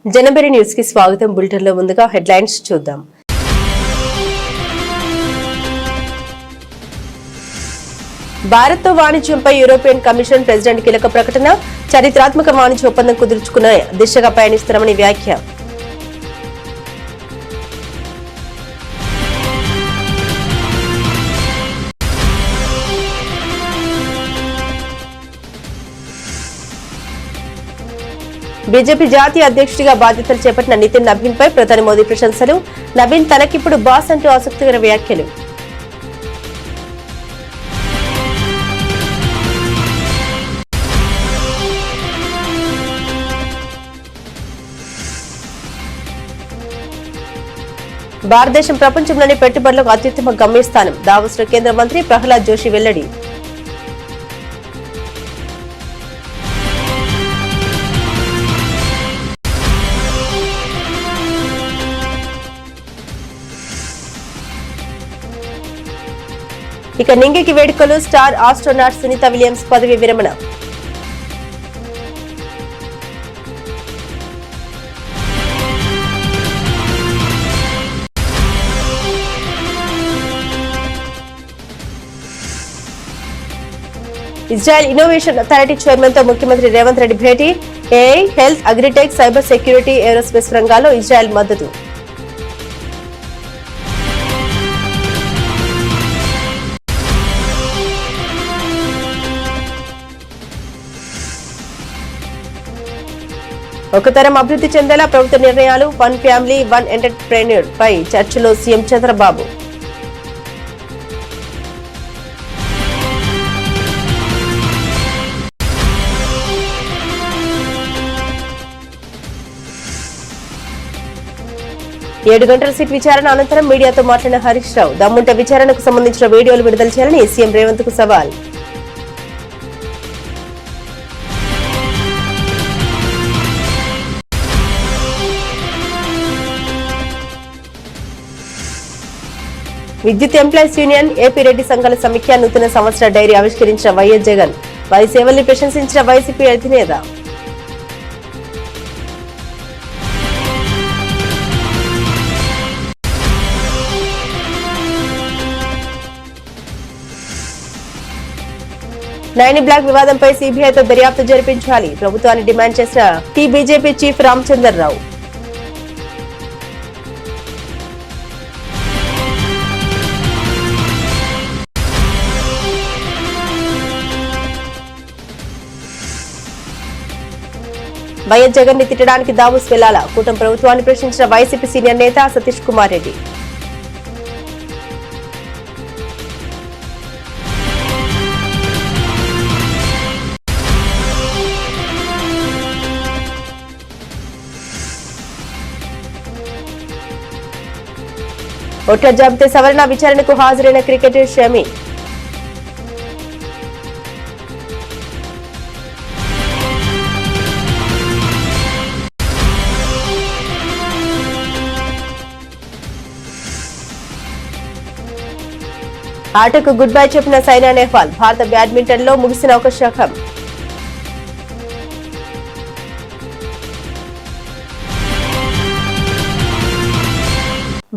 జనబెరి news కి స్వాగతం. Bulletin లో ముందుగా హెడ్లైన్స్ చూద్దాం. భారత్ తో వాణిజ్యంపై యూరోపియన్ కమిషన్ ప్రెసిడెంట్ కీలక ప్రకటన. చరిత్రాత్మక వాణిజ్య ఒప్పందం కుదుర్చుకునే దిశగా పయనిస్తున్నామని వ్యాఖ్య. బీజేపీ జాతీయ అధ్యక్షుడిగా బాధ్యతలు చేపట్టిన నితిన్ నబీన్ పై ప్రధాని మోదీ ప్రశంసలు. నబీన్ తనకిప్పుడు బాస్ అంటూ ఆసక్తికర వ్యాఖ్యలు. భారతదేశం ప్రపంచంలోని పెట్టుబడులకు అత్యుత్తమ గమ్యస్థానం. దావోస్ లో కేంద్ర మంత్రి ప్రహ్లాద్ జోషి వెల్లడి. ఇక నింగికి వేడుకలు. స్టార్ ఆస్ట్రోనాట్ సునీత విలియమ్స్ పదవి విరమణ. ఇజ్రాయెల్ ఇన్నోవేషన్ అథారిటీ చైర్మన్ తో ముఖ్యమంత్రి రేవంత్ రెడ్డి భేటీ. AI, health, agritech, cyber security, aerospace రంగాల్లో ఇజ్రాయెల్ మద్దతు. ఒక తరం అభివృద్ధి చెందేలా ప్రభుత్వ నిర్ణయాలు. వన్ ఫ్యామిలీ వన్ ఎంటర్ప్రెన్యూర్ పై చర్చలో సీఎం చంద్రబాబు. ఏడు గంటల సిట్ విచారణ అనంతరం మీడియాతో మాట్లాడిన హరీష్ రావు. దమ్ముంటే విచారణకు సంబంధించిన వీడియోలు విడుదల చేయాలని సీఎం రేవంత్ కు సవాల్. విద్యుత్ ఎంప్లాయీస్ యూనియన్, ఏపీ రెడ్డి సంఘాల సమీక్ష. నూతన సంవత్సర డైరీ ఆవిష్కరించిన వైఎస్ జగన్. వారి సేవల్ని ప్రశంసించిన వైసీపీ అధినేత. నైని బ్లాక్ వివాదంపై సీబీఐతో దర్యాప్తు జరిపించాలి. ప్రభుత్వాన్ని డిమాండ్ చేసిన BJP chief Ramachandra Rao. YS Jagan ని తిట్టడానికి దావోస్ వెళ్లాలా? కూటమి ప్రభుత్వాన్ని ప్రశ్నించిన వైసీపీ సీనియర్ నేత సతీష్ కుమార్ రెడ్డి. ఓట్ల జాబితా సవరణ విచారణకు హాజరైన క్రికెటర్ షమి. ఆటకు గుడ్ బై చెప్పిన సైనా నెహ్వాల్. భారత బ్యాడ్మింటన్ లో ముగిసిన ఒక శకం.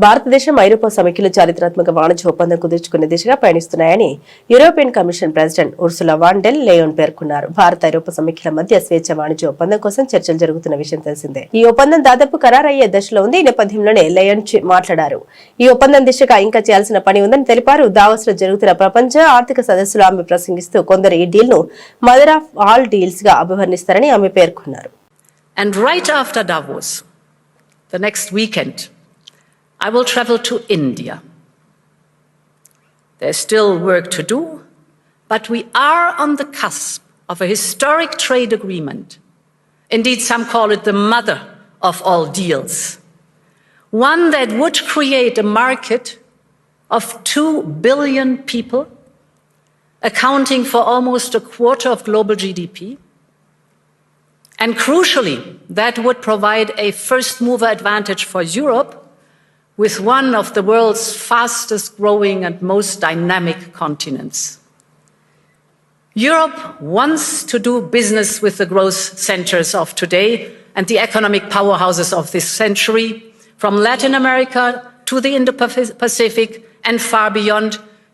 భారతదేశం ఐరోపా సమైక్యులు చారిత్రాత్మక వాణిజ్య ఒప్పందం కుదుర్చుకునే దిశగా పయనిస్తున్నాయని European commission president Ursula von der Leyen పేర్కొన్నారు. భారత ఐరోపా సమైక్యుల మధ్య స్వేచ్ఛ వాణిజ్య ఒప్పందం కోసం చర్చలు జరుగుతున్న విషయం తెలిసిందే. ఈ ఒప్పందం దాదాపు ఖరారయ్యే దశలో ఉంది. ఈ నేపథ్యంలోనే లేయన్ మాట్లాడారు. ఈ ఒప్పందం దిశగా ఇంకా చేయాల్సిన పని ఉందని తెలిపారు. దావోస్ లో జరుగుతున్న ప్రపంచ ఆర్థిక సదస్సులో ఆమె ప్రసంగిస్తూ కొందరు ఈ డీల్ ను మదర్ ఆఫ్ ఆల్ డీల్స్ గా అభివర్ణిస్తారని ఆమె పేర్కొన్నారు. And right after Davos, the next weekend, I will travel to India. There's still work to do, but we are on the cusp of a historic trade agreement. Indeed, some call it the mother of all deals. One that would create a market of 2 billion people, accounting for almost a quarter of global GDP. And crucially, that would provide a first mover advantage for Europe with one of the world's fastest growing and most dynamic continents. Europe wants to do business with the growth centers of today and the economic powerhouses of this century, from Latin America to the Indo-Pacific and far beyond,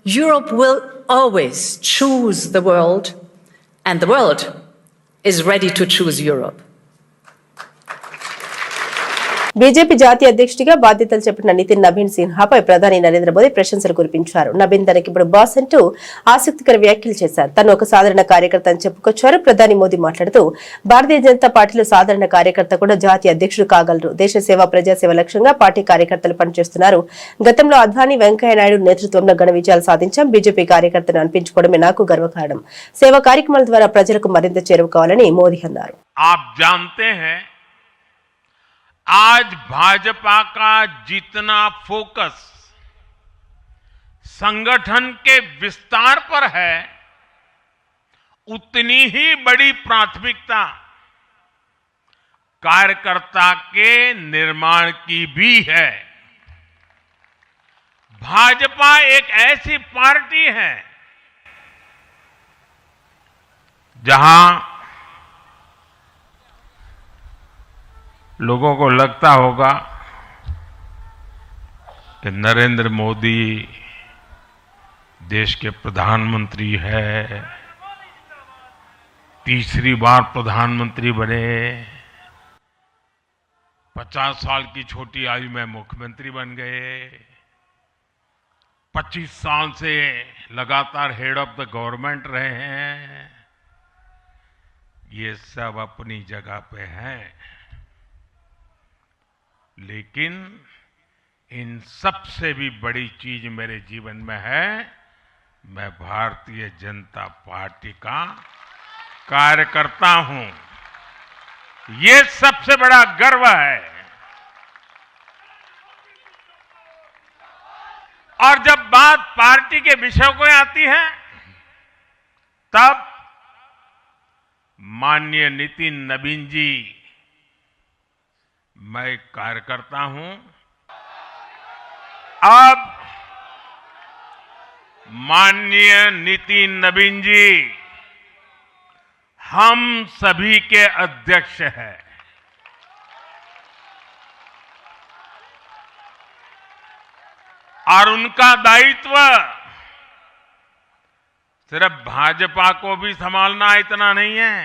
Europe will always choose the world, and the world is ready to choose Europe. BJP జాతీయ అధ్యక్షుడిగా బాధ్యతలు చేపట్టిన నితిన్ నబీన్ సిన్హాపై ప్రధాని నరేంద్ర మోదీ ప్రశంసలు కురిపించారు. నబీన్ తనకి ఇప్పుడు boss అంటూ ఆసక్తికర వ్యాఖ్యలు చేశారు. తను ఒక సాధారణ కార్యకర్త అని చెప్పుకొచ్చారు. ప్రధాని మోదీ మాట్లాడుతూ భారతీయ జనతా పార్టీలో సాధారణ కార్యకర్త కూడా జాతీయ అధ్యక్షుడు కాగలరు. దేశ సేవ ప్రజాసేవ లక్ష్యంగా పార్టీ కార్యకర్తలు పనిచేస్తున్నారు. గతంలో అద్వానీ వెంకయ్యనాయుడు నేతృత్వంలో ఘన విజయాలు సాధించాం. బీజేపీ కార్యకర్తను అనిపించుకోవడమే నాకు గర్వకారణం. సేవా కార్యక్రమాల ద్వారా ప్రజలకు మరింత చేరువ కావాలని మోదీ అన్నారు. आज भाजपा का जितना फोकस संगठन के विस्तार पर है, उतनी ही बड़ी प्राथमिकता कार्यकर्ता के निर्माण की भी है. भाजपा एक ऐसी पार्टी है जहां लोगों को लगता होगा कि नरेंद्र मोदी देश के प्रधानमंत्री है, तीसरी बार प्रधानमंत्री बने, 50 साल की छोटी आयु में मुख्यमंत्री बन गए, 25 साल से लगातार हेड ऑफ द गवर्नमेंट रहे हैं. ये सब अपनी जगह पे हैं, लेकिन इन सबसे भी बड़ी चीज मेरे जीवन में है, मैं भारतीय जनता पार्टी का कार्यकर्ता हूं. ये सबसे बड़ा गर्व है. और जब बात पार्टी के विषयों को आती है, तब माननीय नितिन नबीन जी, मैं एक कार्यकर्ता हूं. अब माननीय नितिन नबीन जी हम सभी के अध्यक्ष हैं. और उनका दायित्व सिर्फ भाजपा को भी संभालना इतना नहीं है,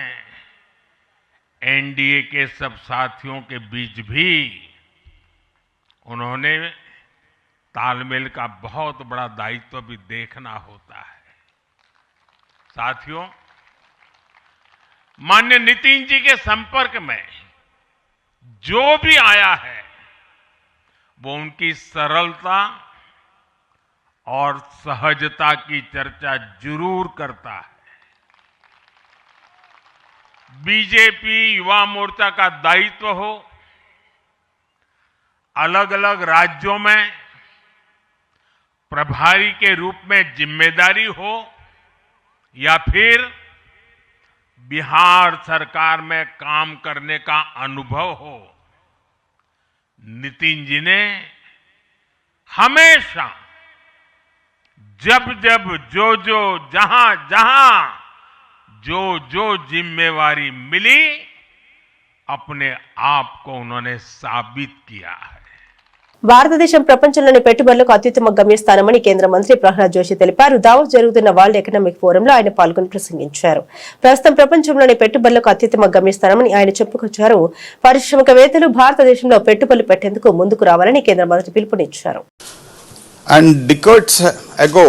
एनडीए के सब साथियों के बीच भी उन्होंने तालमेल का बहुत बड़ा दायित्व भी देखना होता है. साथियों, माननीय नितिन जी के संपर्क में जो भी आया है, वो उनकी सरलता और सहजता की चर्चा जरूर करता है. बीजेपी युवा मोर्चा का दायित्व हो, अलग अलग राज्यों में प्रभारी के रूप में जिम्मेदारी हो, या फिर बिहार सरकार में काम करने का अनुभव हो, नितिन जी ने हमेशा जब जब जो जहां जहां जो जिम्मेवारी मिली, अपने आप को उन्होंने साबित किया है. భారతదేశం ప్రపంచంలోని పెట్టుబడులకు అత్యుత్తమ గమ్యస్థానమని కేంద్ర మంత్రి ప్రహ్లాద్ జోషి తెలిపారు. దావోస్ జరుగుతున్న వరల్డ్ ఎకనామిక్ ఫోరంలో ఆయన పాల్గొని ప్రసంగించారు. ప్రస్తుతం ప్రపంచంలోని పెట్టుబడులకు అత్యుత్తమ గమ్యస్థానమని ఆయన చెప్పుకొచ్చారు. పారిశ్రామికవేత్తలు భారతదేశంలో పెట్టుబడులు పెట్టేందుకు ముందుకు రావాలని కేంద్ర మంత్రి పిలుపునిచ్చారు. And decades ago,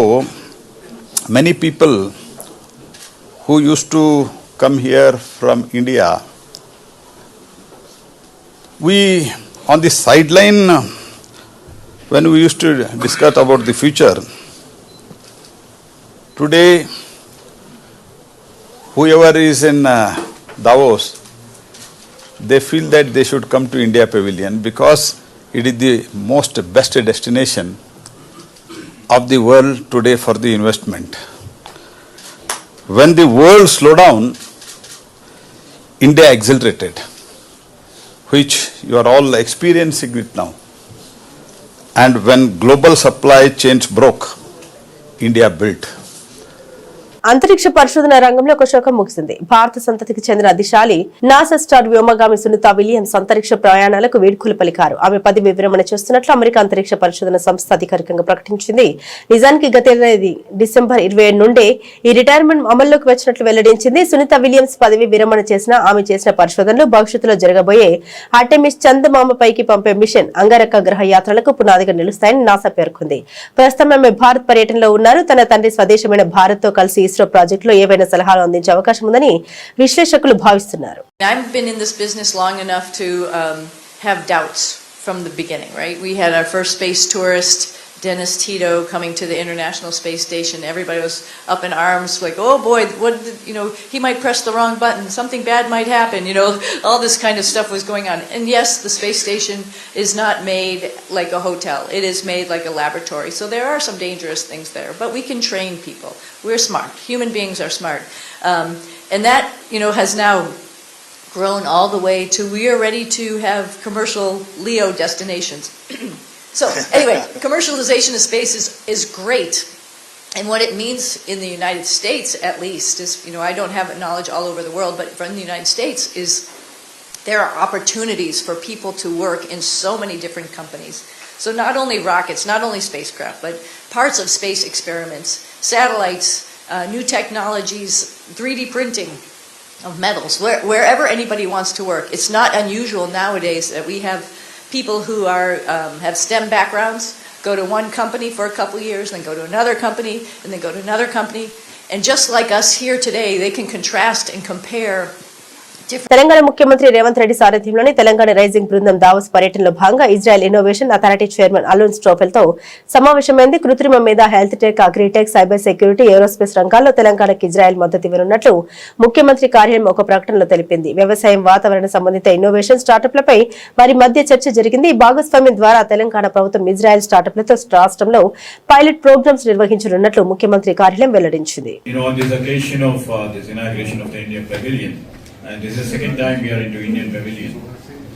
many people who used to come here from India, we on the sideline, when we used to discuss about the future, today whoever is in Davos, they feel that they should come to India Pavilion because it is the most best destination of the world today for the investment. When the world slowed down, India accelerated, which you are all experiencing it now. And when global supply chains broke, India built. అంతరిక్ష పరిశోధన రంగంలో ఒక శకం ముగిసింది. భారత సంతతికి చెందిన అధిశాలి NASA star వ్యోమగామి Sunitha Williams అంతరిక్ష ప్రయాణాలకు వీడ్కోలు పలికారు. ఆమె పదవి విరమణ చేస్తున్నట్లు అమెరికా అంతరిక్ష పరిశోధన సంస్థ అధికారికంగా ప్రకటించింది. నిజానికి గతేడాది డిసెంబర్ 27 నుండే ఈ రిటైర్మెంట్ అమల్లోకి వచ్చినట్లు వెల్లడించింది. సునీత విలియమ్స్ పదవి విరమణ చేసిన ఆమె చేసిన పరిశోధనలు భవిష్యత్తులో జరగబోయే ఆర్టెమిస్ చందమామపైకి పంపే మిషన్ అంగారక గ్రహ యాత్రలకు పునాదిగా నిలుస్తాయని నాసా పేర్కొంది. ప్రస్తుతం ఆమె భారత్ పర్యటనలో ఉన్నారు. తన తండ్రి స్వదేశమైన భారత్ తో కలిసి ఇస్రో ప్రాజెక్టులో ఏవైనా సలహాలు అందించే అవకాశం ఉందని విశ్లేషకులు భావిస్తున్నారు. I've been in this business long enough to have doubts from the beginning, right? We had our first space tourist, Dennis Tito, coming to the International Space Station. Everybody was up in arms, like, oh boy, he might press the wrong button, something bad might happen, all this kind of stuff was going on. And yes, the space station is not made like a hotel. It is made like a laboratory. So there are some dangerous things there, but we can train people. We're smart. Human beings are smart. And that, has now grown all the way to we are ready to have commercial LEO destinations. So anyway, commercialization of space is great. And what it means in the United States, at least, is, I don't have knowledge all over the world, but from the United States is there are opportunities for people to work in so many different companies. So not only rockets, not only spacecraft, but parts of space experiments, satellites, new technologies, 3D printing of metals, wherever anybody wants to work. It's not unusual nowadays that we have people who have STEM backgrounds go to one company for a couple years, then go to another company, and then go to another company. And just like us here today, they can contrast and compare. Telangana ముఖ్యమంత్రి రేవంత్ రెడ్డి సారథ్యంలోని Telangana rising బృందం Davos పర్యటనలో భాగంగా Israel innovation authority chairman Alon Stoffel తో సమావేశమైంది. కృత్రిమ మీద, health tech, agritech, cyber security, aerospace రంగాల్లో తెలంగాణకు ఇజ్రాయెల్ మద్దతు ఇవ్వనున్నట్లు ముఖ్యమంత్రి కార్యాలయం ఒక ప్రకటనలో తెలిపింది. వ్యవసాయం, వాతావరణ సంబంధిత ఇన్నోవేషన్, స్టార్టప్లపై వారి మధ్య చర్చ జరిగింది. ఈ భాగస్వామ్యం ద్వారా తెలంగాణ ప్రభుత్వం ఇజ్రాయెల్ స్టార్టప్లతో రాష్ట్రంలో పైలట్ ప్రోగ్రామ్స్ నిర్వహించనున్నట్లు ముఖ్యమంత్రి కార్యాలయం వెల్లడించింది. And this is the second time we are into Indian Pavilion.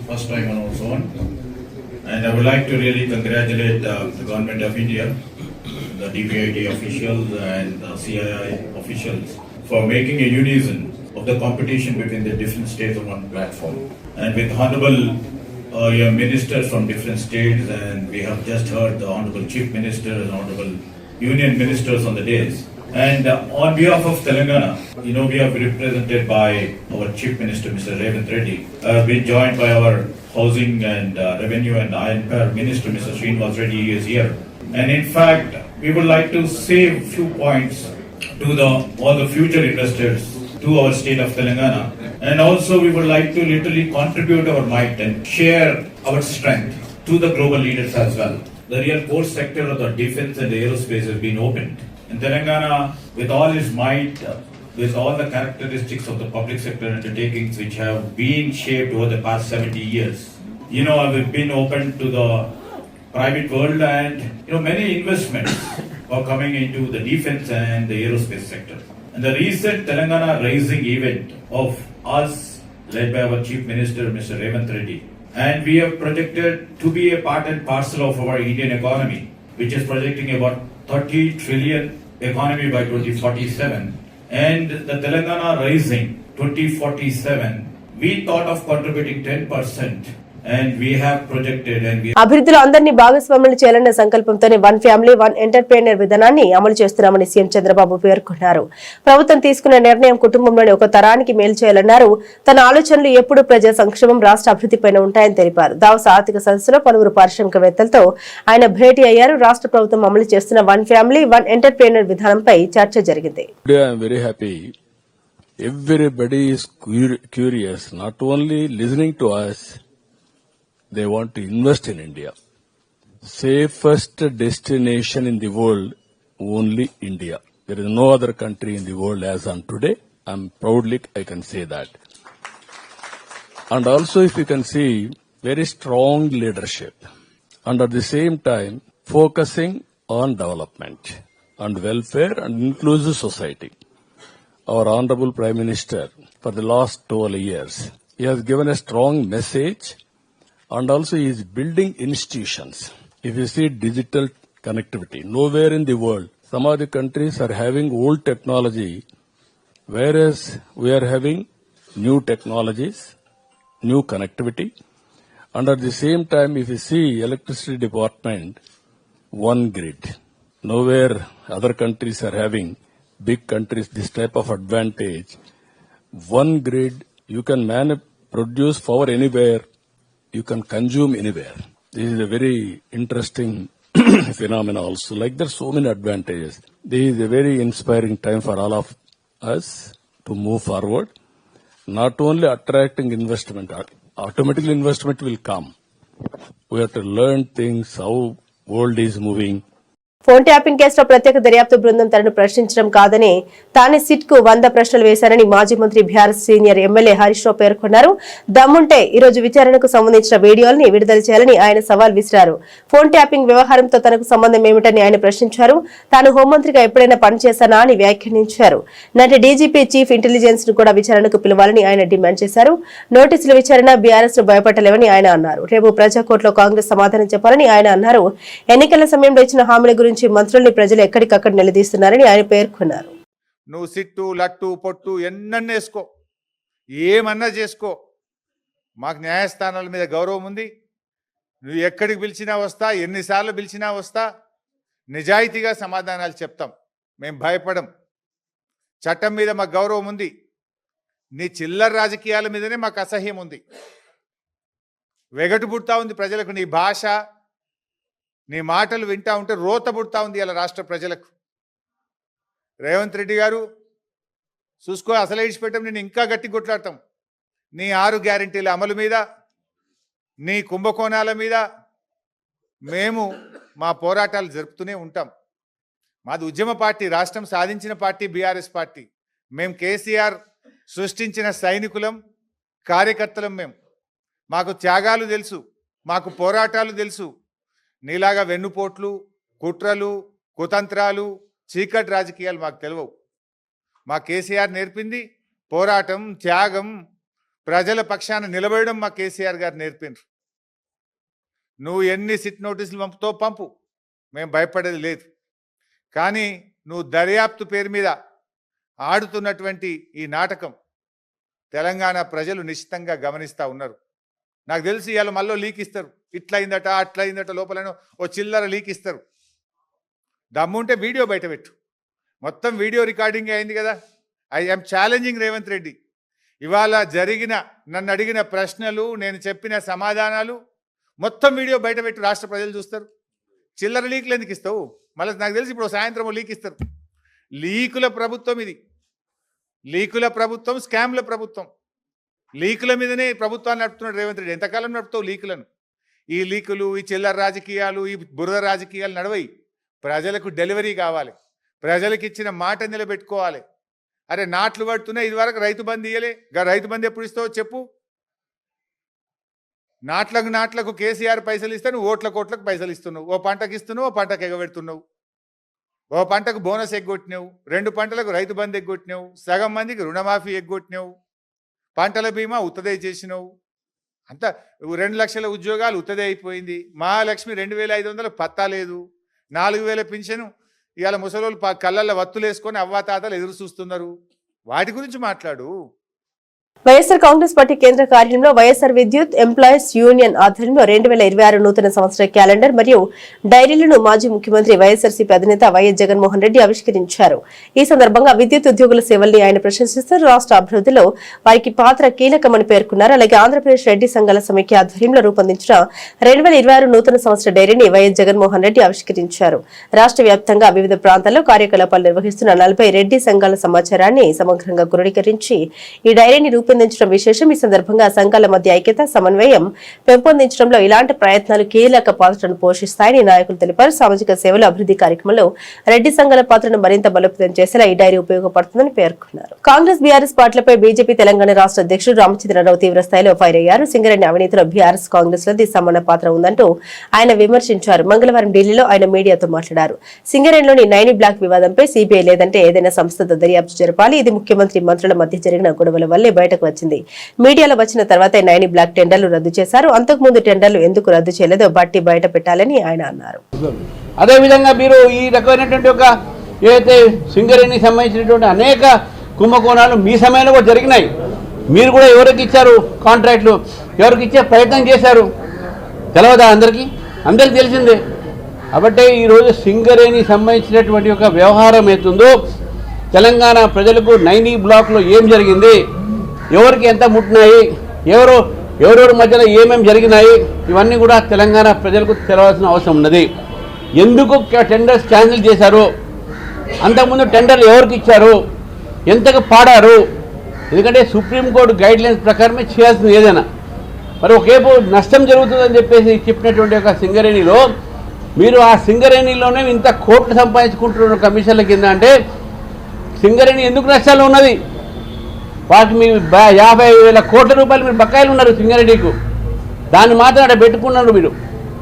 First time on our own. And I would like to really congratulate the Government of India, the DPIT officials and the CII officials for making a unison of the competition between the different states on one platform. And with honorable ministers from different states, and we have just heard the honorable Chief Minister and honorable Union Ministers on the days. And on behalf of Telangana, we are represented by our Chief Minister, Mr. Revanth Reddy. Been joined by our Housing and Revenue and Iron Power Minister, Mr. Srinivas Reddy is here. And in fact, we would like to say a few points to all the future investors to our state of Telangana. And also we would like to literally contribute our might and share our strength to the global leaders as well. The real core sector of the defense and the aerospace has been opened. In Telangana, with all its might, with all the characteristics of the public sector undertakings which have been shaped over the past 70 years, we've been open to the private world and, many investments are coming into the defense and the aerospace sector. And the recent Telangana Rising event of us, led by our Chief Minister, Mr. Revanth Reddy, and we have projected to be a part and parcel of our Indian economy, which is projecting about 30 trillion economy by 2047, and the Telangana Rising 2047, we thought of contributing 10%, and we have projected and we అభివృద్ధిలో అందరినీ భాగస్వాములు చేయాలన్న సంకల్పంతోనే one family one entrepreneur విధానాన్ని అమలు చేస్తున్నామని CM Chandrababu పేర్కొన్నారు. ప్రభుత్వం తీసుకున్న నిర్ణయం కుటుంబంలోని ఒక తరానికి మేలు చేయాలన్నారు. తన ఆలోచనలు ఎప్పుడూ ప్రజా సంక్షేమం, రాష్ట్ర అభివృద్ధిపైన ఉంటాయని తెలిపారు. దావోస్ ఆర్థిక సదస్సులో పలువురు పారిశ్రామికవేత్తలతో ఆయన భేటీ అయ్యారు. రాష్ట్ర ప్రభుత్వం అమలు చేస్తున్న వన్ ఫ్యామిలీ వన్ ఎంటర్‌ప్రెన్యూర్ విధానంపై చర్చ జరిగింది. Everybody is curious, not only listening to us, they want to invest in India. Safest destination in the world, only India. There is no other country in the world as on today. I can say that. And also if you can see, very strong leadership. And at the same time, focusing on development and welfare and inclusive society. Our Honorable Prime Minister, for the last 12 years, he has given a strong message. And also he is building institutions. If you see digital connectivity, nowhere in the world some of the countries are having old technology, whereas we are having new technologies, new connectivity. And at the same time, if you see electricity department, one grid. Nowhere other countries are having, big countries, this type of advantage. One grid, you can produce power anywhere, you can consume anywhere. This is a very interesting phenomena also. Like there's so many advantages. This is a very inspiring time for all of us to move forward. Not only attracting investment, automatically investment will come. We have to learn things, how world is moving. Phone tapping కేసులో ప్రత్యేక దర్యాప్తు బృందం తనను ప్రశ్నించడం కాదని తానే SIT కు 100 ప్రశ్నలు వేశారని మాజీ మంత్రి BRS senior MLA Harish Rao పేర్కొన్నారు. దమ్ముంటే ఈ రోజు విచారణకు సంబంధించిన వీడియోల్ని విడుదల చేయాలని ఆయన సవాల్ విసిరారు. ఫోన్ ట్యాపింగ్ వ్యవహారంతో తనకు సంబంధం ఏమిటని ఆయన ప్రశ్నించారు. తాను హోంమంత్రిగా ఎప్పుడైనా పనిచేశానా అని వ్యాఖ్యానించారు. నాటి డీజీపీ చీఫ్ ఇంటెలిజెన్స్ ను కూడా విచారణకు పిలవాలని ఆయన డిమాండ్ చేశారు. నోటీసుల విచారణ బీఆర్ఎస్ ను భయపెట్టలేవని ఆయన అన్నారు. రేపు ప్రజాకోర్టులో కాంగ్రెస్ సమాధానం చెప్పాలని ఆయన అన్నారు. ఎన్నికల సమయంలో ఇచ్చిన హామీల గురించి మంత్రుల్ని ప్రజలు ఎక్కడికక్కడ నిలదీస్తున్నారని ఆయన పేర్కొన్నారు. నువ్వు సిట్టు లట్టు పొట్టు ఎన్నన్నేసుకో, ఏమన్నా చేసుకో, మాకు న్యాయస్థానాల మీద గౌరవం ఉంది. నువ్వు ఎక్కడికి పిలిచినా వస్తా, ఎన్నిసార్లు పిలిచినా వస్తా, నిజాయితీగా సమాధానాలు చెప్తాం. మేము భయపడం. చట్టం మీద మాకు గౌరవం ఉంది. నీ చిల్లర రాజకీయాల మీదనే మాకు అసహ్యం ఉంది. వెగటు పుడతా ఉంది ప్రజలకు. నీ భాష, నీ మాటలు వింటా ఉంటే రోత పుడతా ఉంది ఇలా రాష్ట్ర ప్రజలకు. రేవంత్ రెడ్డి గారు చూసుకో, అసలు ఇడిచిపెట్టాం, నేను ఇంకా గట్టి కొట్లాడతాం. నీ 6 గ్యారెంటీల అమలు మీద, నీ కుంభకోణాల మీద మేము మా పోరాటాలు జరుపుతూనే ఉంటాం. మాది ఉద్యమ పార్టీ, రాష్ట్రం సాధించిన పార్టీ బీఆర్ఎస్ పార్టీ. మేము కేసీఆర్ సృష్టించిన సైనికులం, కార్యకర్తలం. మాకు త్యాగాలు తెలుసు, మాకు పోరాటాలు తెలుసు. నీలాగా వెన్నుపోట్లు, కుట్రలు, కుతంత్రాలు, చీకటి రాజకీయాలు మాకు తెలియవు. మా కేసీఆర్ నేర్పింది పోరాటం, త్యాగం, ప్రజల పక్షాన నిలబడడం మా కేసీఆర్ గారు నేర్పిండ్రు. నువ్వు ఎన్ని సిట్ నోటీసులు పంపుతో పంపు, మేము భయపడేది లేదు. కానీ నువ్వు దర్యాప్తు పేరు మీద ఆడుతున్నటువంటి ఈ నాటకం తెలంగాణ ప్రజలు నిశ్చితంగా గమనిస్తూ ఉన్నారు. నాకు తెలిసి ఇవాళ మళ్ళీ లీక్ ఇస్తారు. ఇట్లయిందట అట్లయిందట, లోపల ఓ చిల్లర లీక్ ఇస్తారు. దమ్ముంటే వీడియో బయట పెట్టు. మొత్తం వీడియో రికార్డింగ్ అయింది కదా. I'm challenging Revanth Reddy. ఇవాళ నన్ను అడిగిన ప్రశ్నలు, నేను చెప్పిన సమాధానాలు మొత్తం వీడియో బయట పెట్టు. రాష్ట్ర ప్రజలు చూస్తారు. చిల్లర లీకులు ఎందుకు ఇస్తావు? మళ్ళీ నాకు తెలిసి ఇప్పుడు సాయంత్రం లీక్ ఇస్తారు. లీకుల ప్రభుత్వం ఇది. లీకుల ప్రభుత్వం, స్కామ్ల ప్రభుత్వం. లీకుల మీదనే ప్రభుత్వాన్ని నడుపుతున్నాడు రేవంత్ రెడ్డి. ఎంతకాలం నడుపుతావు లీకులను? ఈ లీకులు, ఈ చిల్లర రాజకీయాలు, ఈ బురద రాజకీయాలు నడవయి. ప్రజలకు డెలివరీ కావాలి. ప్రజలకు ఇచ్చిన మాట నిలబెట్టుకోవాలి. అరే నాట్లు పడుతున్నాయి, ఇదివరకు రైతు బంధు ఇయ్యలే. రైతు బంధు ఎప్పుడు ఇస్తావో చెప్పు. నాట్లకు కేసీఆర్ పైసలు ఇస్తే నువ్వు ఓట్లకు పైసలు ఇస్తున్నావు. ఓ పంటకు ఇస్తున్నావు, ఓ పంటకు ఎగబెడుతున్నావు. ఓ పంటకు బోనస్ ఎగ్గొట్టినావు, 2 పంటలకు రైతు బంధు ఎగ్గొట్టినావు, సగం మందికి రుణమాఫీ ఎగ్గొట్టినావు, పంటల బీమా ఉత్తదే చేసినావు. అంతా 2 లక్షల ఉద్యోగాలు ఉత్తదే అయిపోయింది. మహాలక్ష్మి 2500 పత్తా లేదు. 4000 పింఛను ఇవాళ ముసలోళ్ళు కళ్ళల్లో వత్తులు వేసుకొని అవ్వాతాతలు ఎదురు చూస్తున్నారు. వాటి గురించి మాట్లాడు. వైఎస్ఆర్ కాంగ్రెస్ పార్టీ కేంద్ర కార్యాలయంలో వైఎస్ఆర్ విద్యుత్ ఎంప్లాయీస్ యూనియన్ ఆధ్వర్యంలో 2026 నూతన సంవత్సర క్యాలెండర్ మరియు డైరీలను మాజీ ముఖ్యమంత్రి వైఎస్ఆర్సీపీ అధినేత వైఎస్ జగన్మోహన్ రెడ్డి ఆవిష్కరించారు. ఈ సందర్భంగా విద్యుత్ ఉద్యోగుల సేవల్ని ఆయన ప్రశంసిస్తూ రాష్ట్ర అభివృద్ధిలో వారికి పాత్ర కీలకమని పేర్కొన్నారు. అలాగే ఆంధ్రప్రదేశ్ రెడ్డి సంఘాల సమైక్య ఆధ్వర్యంలో రూపొందించిన 2026 నూతన సంవత్సర డైరీని వైఎస్ జగన్మోహన్ రెడ్డి ఆవిష్కరించారు. రాష్ట్ర వ్యాప్తంగా వివిధ ప్రాంతాల్లో కార్యకలాపాలు నిర్వహిస్తున్న 40 రెడ్డి సంఘాల సమాచారాన్ని సమగ్రంగా క్రోడీకరించి ఈ డైరీని రూపొందించడం విశేషం. ఈ సందర్భంగా సంఘాల మధ్య ఐక్యత, సమన్వయం పెంపొందించడంలో ఇలాంటి ప్రయత్నాలు కీలక పాత్రను పోషిస్తాయని నాయకులు తెలిపారు. సామాజిక సేవలు, అభివృద్ధి కార్యక్రమంలో రెడ్డి సంఘాల పాత్రను మరింత బలోపేతం చేసేలా ఈ డైరీ ఉపయోగపడుతుందని పేర్కొన్నారు. కాంగ్రెస్ బీఆర్ఎస్ పార్టీలపై బీజేపీ తెలంగాణ రాష్ట్ర అధ్యక్షుడు రామచంద్రరావు తీవ్ర స్థాయిలో ఫైర్ అయ్యారు. సింగరేణి అవినీతిలో బీఆర్ఎస్ కాంగ్రెస్ లది సమాన పాత్ర ఉందంటూ ఆయన విమర్శించారు. మంగళవారం ఢిల్లీలో ఆయన మీడియాతో మాట్లాడారు. సింగరేణిలోని నైని బ్లాక్ వివాదంపై సీబీఐ లేదంటే ఏదైనా సంస్థతో దర్యాప్తు జరపాలి. ఇది ముఖ్యమంత్రి, మంత్రుల మధ్య జరిగిన గొడవల వల్లే బయటకు వచ్చింది. మీడియాలో వచ్చిన తర్వాతే నైని బ్లాక్ టెండర్లు రద్దు చేశారు. అంతకుముందు టెండర్లు ఎందుకు రద్దు చేయలేదో బట్టి బయట పెట్టాలని ఆయన అన్నారు. అదేవిధంగా మీరు ఈ రకమైనటువంటి ఒక ఏదైతే సింగరేణికి సంబంధించినటువంటి అనేక కుంభకోణాలు మీ సమయంలో కూడా జరిగినాయి. మీరు కూడా ఎవరికి ఇచ్చారు కాంట్రాక్ట్లు, ఎవరికి ఇచ్చే ప్రయత్నం చేశారు తెలవదా? అందరికీ తెలిసిందే. కాబట్టి ఈరోజు సింగరేణి సంబంధించినటువంటి ఒక వ్యవహారం అవుతుందో, తెలంగాణ ప్రజలకు 9 బ్లాక్లో ఏం జరిగింది, ఎవరికి ఎంత ముట్టినాయి, ఎవరెవరి మధ్యలో ఏమేమి జరిగినాయి, ఇవన్నీ కూడా తెలంగాణ ప్రజలకు తెలవాల్సిన అవసరం ఉన్నది. ఎందుకు టెండర్స్ క్యాన్సిల్ చేశారు, అంతకుముందు టెండర్లు ఎవరికి ఇచ్చారు, ఎంతకు పాడారు. ఎందుకంటే సుప్రీంకోర్టు గైడ్లైన్స్ ప్రకారమే చేయాల్సింది ఏదైనా. మరి ఒకేపు నష్టం జరుగుతుందని చెప్పేసి చెప్పినటువంటి ఒక సింగరేణిలో మీరు ఆ సింగరేణిలోనే ఇంత కోట్లు సంపాదించుకుంటున్న కమిషన్ల కింద అంటే సింగరేణి ఎందుకు నష్టాలు ఉన్నది? వాటికి మీ 50,000 కోట్ల రూపాయలు మీరు బకాయిలు ఉన్నారు సింగరేణికు. దాన్ని మాత్రం అక్కడ పెట్టుకున్నారు మీరు.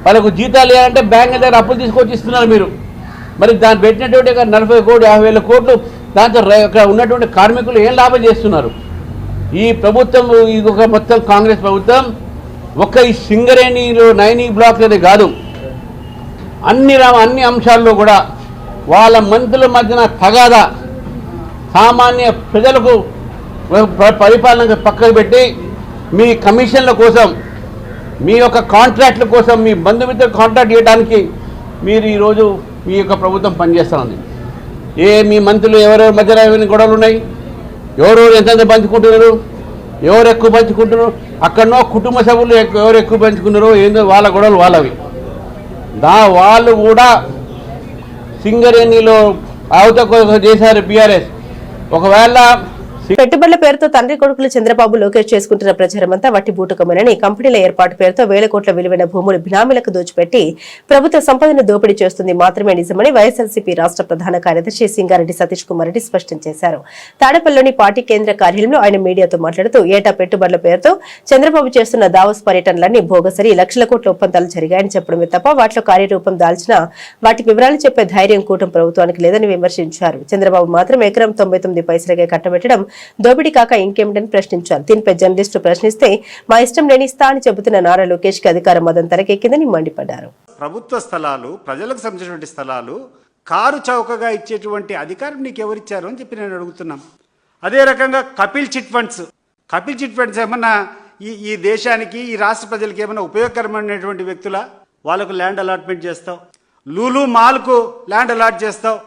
వాళ్ళకు జీతాలు ఇవ్వాలంటే బ్యాంక్ దగ్గర అప్పులు తీసుకొచ్చి ఇస్తున్నారు మీరు. మరి దాన్ని పెట్టినటువంటి 40 కోట్లు 50,000 కోట్లు దాంతో అక్కడ ఉన్నటువంటి కార్మికులు ఏం లాభం చేస్తున్నారు? ఈ ప్రభుత్వం ఇది ఒక మొత్తం కాంగ్రెస్ ప్రభుత్వం ఒక్క ఈ సింగరేణిలో 9 బ్లాక్లనే కాదు, అన్ని అంశాల్లో కూడా వాళ్ళ మంత్రుల మధ్యన తగాదా, సామాన్య ప్రజలకు పరిపాలన పక్కకు పెట్టి మీ కమిషన్ల కోసం, మీ యొక్క కాంట్రాక్ట్ల కోసం, మీ బంధుమిత్ర కాంట్రాక్ట్ చేయడానికి మీరు ఈరోజు మీ యొక్క ప్రభుత్వం పనిచేస్తూ ఉంది. మీ మంత్రులు ఎవరెవరి మధ్యలో ఏమైనా గొడవలు ఉన్నాయి, ఎవరెవరు ఎంతెంత పంచుకుంటున్నారు, ఎవరు ఎక్కువ పంచుకుంటున్నారు, అక్కడనో కుటుంబ సభ్యులు ఎవరు ఎక్కువ పంచుకున్నారో ఏందో వాళ్ళ గొడవలు వాళ్ళవి. వాళ్ళు కూడా సింగరేణిలో అవతకొక చేశారు బీఆర్ఎస్. ఒకవేళ పెట్టుబడుల పేరుతో తండ్రి కొడుకులు చంద్రబాబు లోకేష్ చేసుకుంటున్న ప్రచారమంతా వట్టి బూటకమేనని, కంపెనీల ఏర్పాటు పేరుతో వేల కోట్ల విలువైన భూములు బినామీలకు దోచిపెట్టి ప్రభుత్వ సంపదను దోపిడీ చేస్తుంది మాత్రమే నిజమని వైఎస్ఆర్సీపీ రాష్ట్ర ప్రధాన కార్యదర్శి సింగారెడ్డి సతీష్ కుమార్ రెడ్డి స్పష్టం చేశారు. తాడేపల్లిలోని పార్టీ కేంద్ర కార్యాలయంలో ఆయన మీడియాతో మాట్లాడుతూ ఏటా పెట్టుబడుల పేరుతో చంద్రబాబు చేస్తున్న దావోస్ పర్యటనలన్నీ భోగసరి, లక్షల కోట్ల ఒప్పందాలు జరిగాయని చెప్పడమే తప్ప వాటిలో కార్యరూపం దాల్చిన వాటి వివరాలు చెప్పే ధైర్యం కూటమి ప్రభుత్వానికి లేదని విమర్శించారు. చంద్రబాబు మాత్రం ఎకరం 99 పైసలకే కట్టబెట్టడం దోపిడీ కాక ఇంకేమిటని ప్రశ్నించారు. దీనిపై జర్నలిస్టు ప్రశ్నిస్తే మా ఇష్టం లేని ఇస్తా అని చెబుతున్న నారా లోకేష్ కి అధికార మదం తలకెక్కిందని మండిపడ్డారు. ప్రభుత్వ స్థలాలు, ప్రజలకు సంబంధించినటువంటి స్థలాలు కారు చౌకగా ఇచ్చేటువంటి అధికారం నీకు ఎవరిచ్చారు అని చెప్పి నేను అడుగుతున్నాం. అదే రకంగా కపిల్ చిట్ ఫండ్స్ ఏమన్నా ఈ దేశానికి, ఈ రాష్ట్ర ప్రజలకు ఏమైనా ఉపయోగకరమైనటువంటి వ్యక్తుల? వాళ్ళకు ల్యాండ్ అలాట్మెంట్ చేస్తావు, లూలు మాల్కు ల్యాండ్ అలాట్ చేస్తావు.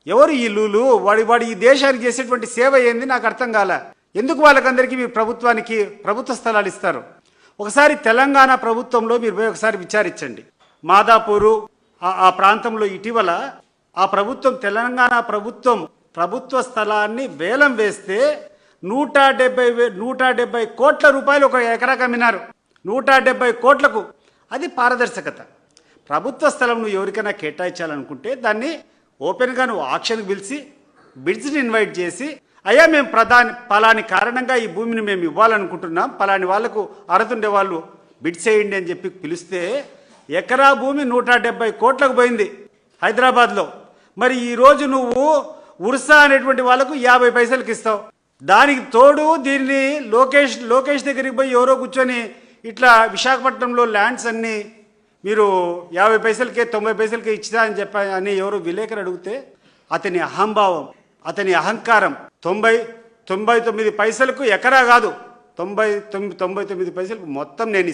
ఎవరు ఈ లూలు? వాడి ఈ దేశానికి చేసేటువంటి సేవ ఏంది నాకు అర్థం కాలే. ఎందుకు వాళ్ళకందరికీ మీ ప్రభుత్వ స్థలాలు ఇస్తారు? ఒకసారి తెలంగాణ ప్రభుత్వంలో మీరు పోయి ఒకసారి విచారించండి. మాదాపూరు ఆ ప్రాంతంలో ఇటీవల ఆ ప్రభుత్వం, తెలంగాణ ప్రభుత్వ స్థలాన్ని వేలం వేస్తే 170 కోట్ల రూపాయలు ఒక ఎకరాకు అమ్మినారు. 170 కోట్లకు. అది పారదర్శకత. ప్రభుత్వ స్థలం నువ్వు ఎవరికైనా కేటాయించాలనుకుంటే దాన్ని ఓపెన్గా నువ్వు ఆక్షన్కి పిలిచి బిడ్స్ని ఇన్వైట్ చేసి, అయ్యా మేము పలాని కారణంగా ఈ భూమిని మేము ఇవ్వాలనుకుంటున్నాం, పలాని వాళ్లకు అర్హతుండే వాళ్ళు బిడ్స్ చేయండి అని చెప్పి పిలిస్తే ఎకరా భూమి 170 కోట్లకు పోయింది హైదరాబాద్లో. మరి ఈరోజు నువ్వు ఉర్సా అనేటువంటి వాళ్ళకు 50 పైసలకి ఇస్తావు. దానికి తోడు దీన్ని లోకేష్ దగ్గరికి పోయి ఎవరో కూర్చొని ఇట్లా విశాఖపట్నంలో ల్యాండ్స్ అన్నీ మీరు 50 పైసలకే 90 పైసలకే ఇచ్చిదా అని అని ఎవరు విలేకరు అడిగితే అతని అహంభావం, అతని అహంకారం 99 పైసలకు ఎకరా కాదు, 99 పైసలకు మొత్తం నేను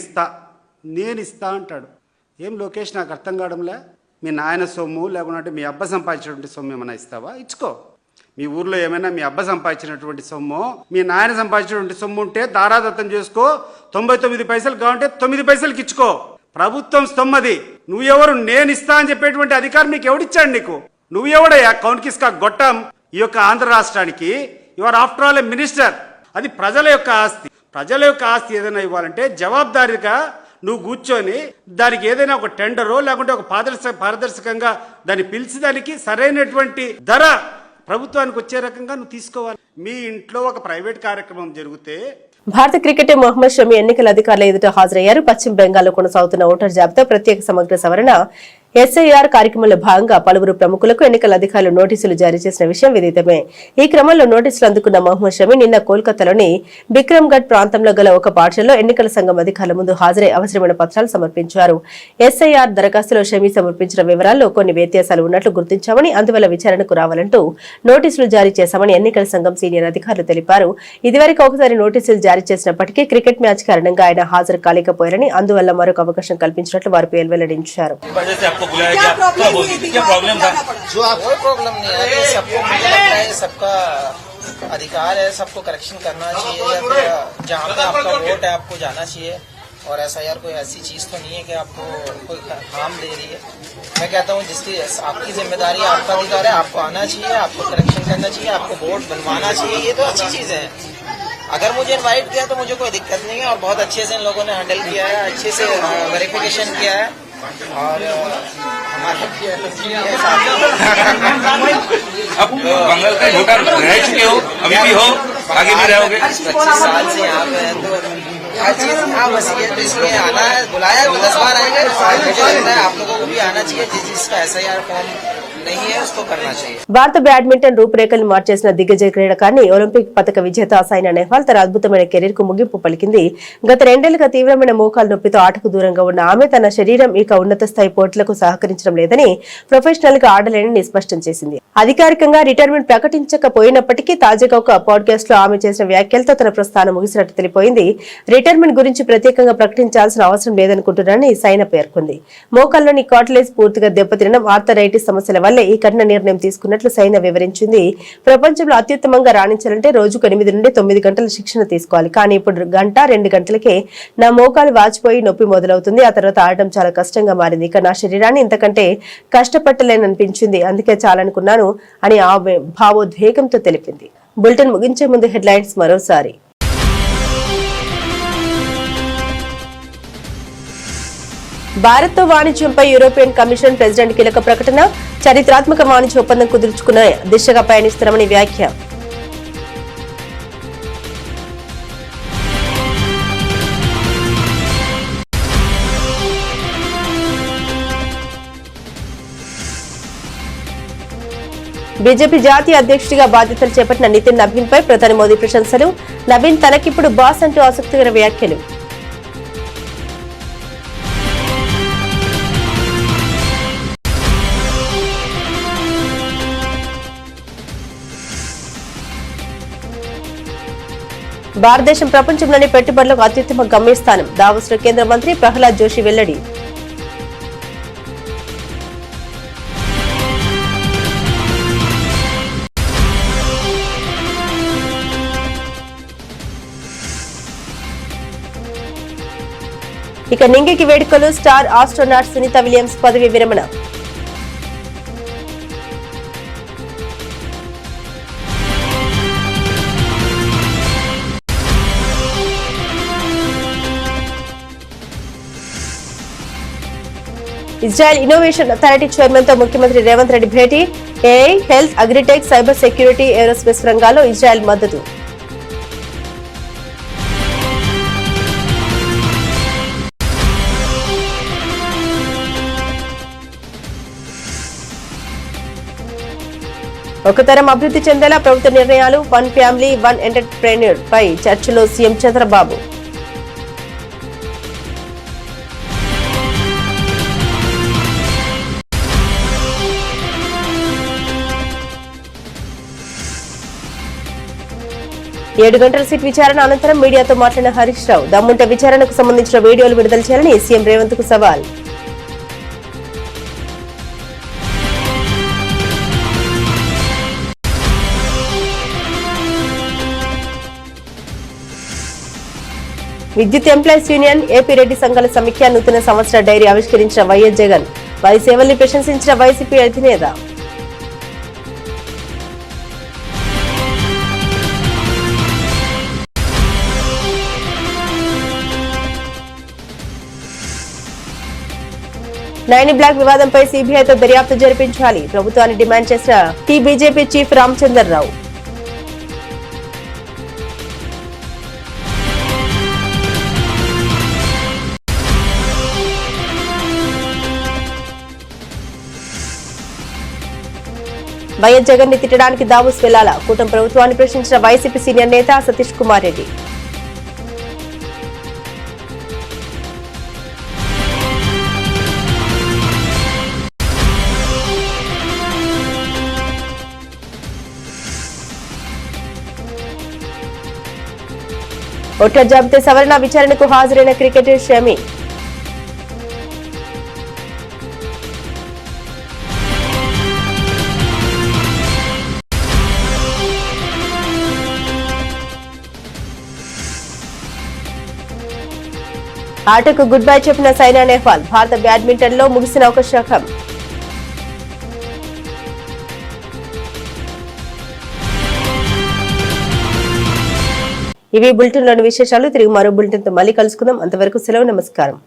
ఇస్తా అంటాడు. ఏం లోకేష్ నాకు అర్థం కావడంలే. మీ నాయన సొమ్ము లేకుంటే మీ అబ్బ సంపాదించినటువంటి సొమ్ము ఏమైనా ఇస్తావా? ఇచ్చుకో. మీ ఊర్లో ఏమైనా మీ అబ్బ సంపాదించినటువంటి సొమ్ము, మీ నాయన సంపాదించినటువంటి సొమ్ము ఉంటే దారాదత్తం చేసుకో. 99 పైసలు కావాలంటే 9 పైసలకి ఇచ్చుకో. ప్రభుత్వం సొమ్మది. నువ్వెవరు? నేను ఇస్తా అని చెప్పేటువంటి అధికారం నీకు ఎవడిచ్చాడు? నీకు నువ్వెవడయ్యా? కౌన్కిస్కా గొట్టం ఈ యొక్క ఆంధ్ర రాష్ట్రానికి. Your after all A minister. అది ప్రజల యొక్క ఆస్తి. ప్రజల యొక్క ఆస్తి ఏదైనా ఇవ్వాలంటే జవాబుదారీగా నువ్వు కూర్చొని దానికి ఏదైనా ఒక టెండరో లేకుంటే ఒక పారదర్శకంగా దాన్ని పిలిచి దానికి సరైనటువంటి ధర ప్రభుత్వానికి వచ్చే రకంగా నువ్వు తీసుకోవాలి. మీ ఇంట్లో ఒక ప్రైవేట్ కార్యక్రమం జరిగితే భారత క్రికెటర్ మొహమ్మద్ షమి ఎన్నికల అధికారుల ఎదుట హాజరయ్యారు. పశ్చిమ బెంగాల్లో కొనసాగుతున్న ఓటర్ జాబితా ప్రత్యేక సమగ్ర సవరణ ఎస్ఐఆర్ కార్యక్రమంలో భాగంగా పలువురు ప్రముఖులకు ఎన్నికల అధికారులు నోటీసులు జారీ చేసిన విషయం విదితమే. ఈ క్రమంలో నోటీసులు అందుకున్న మహమ్మద్ షమి నిన్న కోల్కతాలోని బిక్రమ్గఢ్ ప్రాంతంలో గల ఒక పాఠశాలలో ఎన్నికల సంఘం అధికారుల ముందు హాజరై అవసరమైన పత్రాలు సమర్పించారు. ఎస్ఐఆర్ దరఖాస్తులో షమి సమర్పించిన వివరాల్లో కొన్ని వ్యత్యాసాలు ఉన్నట్లు గుర్తించామని, అందువల్ల విచారణకు రావాలంటూ నోటీసులు జారీ చేశామని ఎన్నికల సంఘం సీనియర్ అధికారులు తెలిపారు. ఇదివరకు ఒకసారి నోటీసులు జారీ చేసినప్పటికీ క్రికెట్ మ్యాచ్ కారణంగా ఆయన హాజరు కాలేకపోయారని, అందువల్ల మరొక అవకాశం కల్పించినట్లు వారు వెల్లడించారు. आपको बुलाया गया क्या प्रॉब्लम था? जो कोई प्रॉब्लम नहीं है, सबको मुझे लगता है सबका अधिकार है, सबको करेक्शन करना चाहिए या फिर जहाँ पे आपका वोट है आपको जाना चाहिए। और एसआईआर कोई ऐसी चीज तो नहीं है कि आपको कोई हार्म दे रही है। मैं कहता हूँ जिसकी आपकी जिम्मेदारी है, आपका अधिकार है, आपको आना चाहिए, आपको करेक्शन करना चाहिए, आपको वोट बनवाना चाहिए, ये तो अच्छी चीज है। अगर मुझे इनवाइट किया तो मुझे कोई दिक्कत नहीं है और बहुत अच्छे से इन लोगों ने हैंडल किया है, अच्छे से वेरिफिकेशन किया है और हमारे अब बंगाल का वोटर रह चुके हो, अभी भी हो, आगे भी रहोगे। 25 साल से यहाँ पे हैं तो हर चीज यहाँ बसी है, तो इसमें आना है, बुलाया तो 10 बार आएंगे। मुझे लगता है आप लोगों को भी आना चाहिए, जिसका एसआईआर फॉर्म नहीं है उसको करना चाहिए। భారత బ్యాడ్మింటన్ రూపురేఖలు మార్చేసిన దిగ్గజ క్రీడాకారిణి ఒలింపిక్ పతక విజేత సైనా నెహ్వాల్ తన అద్భుతమైన కెరీర్ కు ముగింపు పలికింది. గత 2 ఏళ్లుగా తీవ్రమైన మోకాలు నొప్పితో ఆటకు దూరంగా ఉన్న ఆమె తన శరీరం ఇక ఉన్నత స్థాయి పోటీలకు సహకరించడం లేదని, ప్రొఫెషనల్ గా ఆడలేనని స్పష్టం చేసింది. అధికారికంగా రిటైర్మెంట్ ప్రకటించకపోయినప్పటికీ తాజాగా ఒక పాడ్కాస్ట్ లో ఆమె చేసిన వ్యాఖ్యలతో తన ప్రస్థానం ముగిసినట్టు తెలిపోయింది. రిటైర్మెంట్ గురించి ప్రత్యేకంగా ప్రకటించాల్సిన అవసరం లేదనుకుంటున్నానని సైనా పేర్కొంది. మోకాల్లోని కార్టిలేజ్ పూర్తిగా దెబ్బతినడం, ఆర్థరైటిస్ సమస్యల వల్లే ఈ కఠిన నిర్ణయం తీసుకున్నట్లు సైనా వివరించింది. ప్రపంచంలో అత్యుత్తమంగా రాణించాలంటే రోజుకు 8 నుండి 9 గంటల శిక్షణ తీసుకోవాలి. కానీ ఇప్పుడు 1-2 గంటలకే నా మోకాలు వాచిపోయి నొప్పి మొదలవుతుంది. ఆ తర్వాత ఆడటం చాలా కష్టంగా మారింది. ఇక నా శరీరాన్ని ఇంతకంటే కష్టపట్టలేననిపించింది. అందుకే చాలనుకున్నాను అని ఆమె భావోద్వేగంతో తెలిపింది. బులెటిన్ ముగించే ముందు హెడ్లైన్స్ మరోసారి. భారత్తో వాణిజ్యంపై యూరోపియన్ కమిషన్ ప్రెసిడెంట్ కీలక ప్రకటన. చరిత్రాత్మక వాణిజ్య ఒప్పందం కుదుర్చుకునే దిశగా పయనిస్తున్నామని వ్యాఖ్య. బీజేపీ జాతీయ అధ్యక్షుడిగా బాధ్యతలు చేపట్టిన నితిన్ నబీన్ పై ప్రధాని మోదీ ప్రశంసలు. నబీన్ తనకిప్పుడు బాస్ అంటూ ఆసక్తికర వ్యాఖ్యలు. భారతదేశం ప్రపంచంలోని పెట్టుబడులకు అత్యుత్తమ గమ్యస్థానం. దావోస్లో కేంద్ర మంత్రి ప్రహ్లాద్ జోషి వెల్లడి. ఇక నింగికి వేడుకలు. స్టార్ ఆస్ట్రోనాట్ సునీత విలియమ్స్ పదవి విరమణ. ఇజ్రాయెల్ ఇన్నోవేషన్ అథారిటీ చైర్మన్ తో ముఖ్యమంత్రి రేవంత్ రెడ్డి భేటీ. AI, health, agritech, cyber security, aerospace రంగాల్లో ఇజ్రాయెల్ మద్దతు. ఒక తరం అభివృద్ధి చెందేలా ప్రభుత్వ నిర్ణయాలు. 1 ఫ్యామిలీ 1 ఎంటర్ప్రెన్యూర్ పై చర్చలో సీఎం చంద్రబాబు. ఏడు గంటల సిట్ విచారణ అనంతరం మీడియాతో మాట్లాడిన హరీష్ రావు. దమ్ముంటే విచారణకు సంబంధించిన వీడియోలు విడుదల చేయాలని సీఎం రేవంత్ కు సవాల్. విద్యుత్ ఎంప్లాయీస్ యూనియన్, ఏపీ రెడ్డి సంఘాల సమీక్ష. నూతన సంవత్సర డైరీ ఆవిష్కరించిన వైఎస్ జగన్. వారి సేవల్ని ప్రశంసించిన వైసీపీ అధినేత. నైని బ్లాక్ వివాదంపై సీబీఐతో దర్యాప్తు జరిపించాలి. ప్రభుత్వాన్ని డిమాండ్ చేసిన BJP chief Ramachandra Rao. YS Jagan ని తిట్టడానికి దావోస్ వెళ్లాలా? కూటమి ప్రభుత్వాన్ని ప్రశ్నించిన వైసీపీ సీనియర్ నేత సతీష్ కుమార్ రెడ్డి. ఓట్ల జాబితా సవరణ విచారణకు హాజరైన క్రికెటర్ షమి. ఆటకు గుడ్ బై చెప్పిన సైనా నెహ్వాల్. భారత బ్యాడ్మింటన్ లో ముగిసిన ఒక శకం. ఇవి బులెటిన్ లోని విశేషాలు. తిరిగి మరో బులెటిన్ తో మళ్ళీ కలుసుకుందాం. అంతవరకు సెలవు. నమస్కారం.